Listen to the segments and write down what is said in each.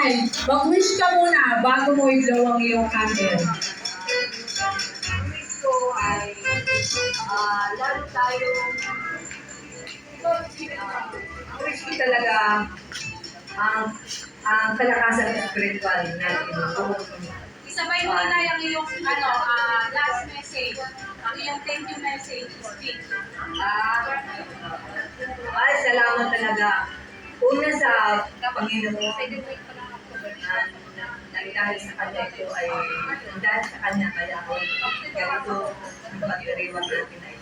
naman, mag-wish ka muna bago mo i-blow ang iyong candle. Wish ko ay lalo tayong ang wish ko talaga ang kalakasan ng spiritual natin. Isabay mo na yung iyong last message, ang iyong thank you message speech. Ay, salamat talaga. Una sa Panginoon, dahil sa Kanya ito ay, dahil sa Kanya kaya ako, ganito ang pagdiriwang natin ay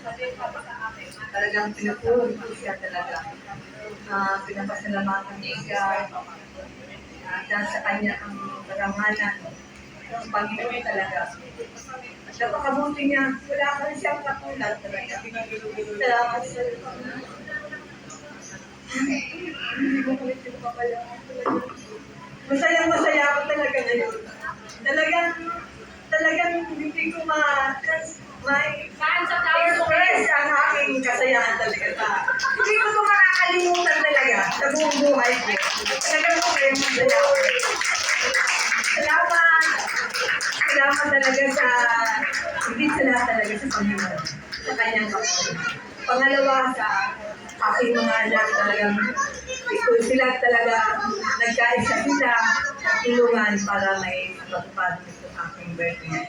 talagang pinupuri ko siya talaga. Pinapasalamatan niya siya. Dahil sa Kanya ang karangalan ng Panginoon talaga. At napakabuti niya, wala ka rin siyang katulad talaga. Salamat sa hindi ko kulit yung papayaan talaga. Masaya ako talaga ngayon. Talagang hindi ko Saan sa tao? express ang aking kasayahan talaga. Hindi ko ito makakalimutan talaga sa buong buhay ko. Talagang masaya ako. Salamat talaga sa, hindi sa lahat talaga sa Panginoon, sa kanyang kapatid. Pangalawa sa aking mga anak talagang sila talaga nagkaisa sila at tulungan para may matupad ito aking birthday.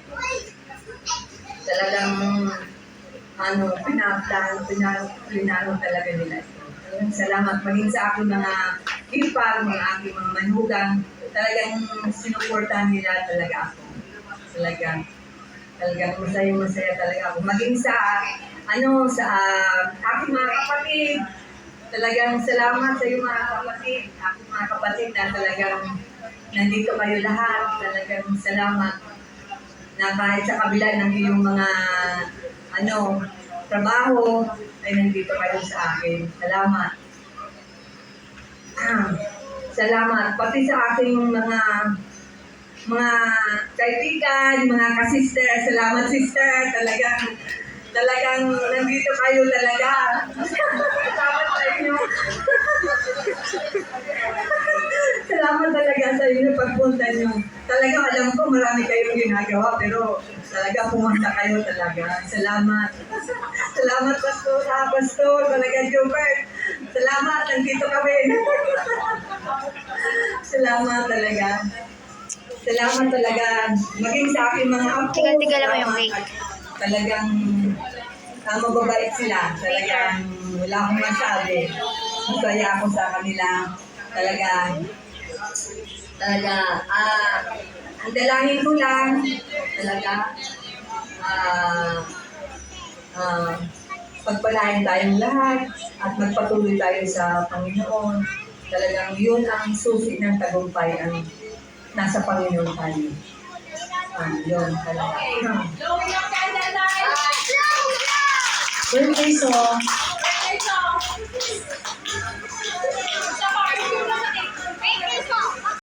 Talagang pinano talaga nila ito. Salamat maging sa aking mga hipag, mga aking mga manugang, talagang sinuportahan nila talaga ako. Talagang masaya talaga ako. Maging sa aking mga kapatid, talagang salamat sa iyo mga kapatid. Aking mga kapatid na talagang nandito kayo lahat. Talagang salamat na kahit sa kabila ng iyong mga trabaho ay nandito kayo sa akin. Salamat. Salamat. Pati sa aking mga kaibigan, mga kasister. Salamat sister. Talagang nandito kayo talaga. Salamat sa inyo. Salamat talaga sa inyo pagpunta nyo. Talaga alam ko marami kayong ginagawa pero talaga pumunta kayo talaga. Salamat. Salamat Pastor. Talaga Jobert. Salamat. Nandito kami. Salamat talaga. Salamat talaga. Maging sa aking mga apo. Tigal-tigal naman yung cake. Talagang mababait sila. Talagang wala akong masabi. Masaya ako sa kanila. Talaga, ang dalangin ko lang, talaga, pagpalain tayong lahat at magpatuloy tayo sa Panginoon. Talagang yun ang susi ng tagumpay, ang nasa Panginoon tayo. Yun talaga. Blow yung candle light! Birthday song.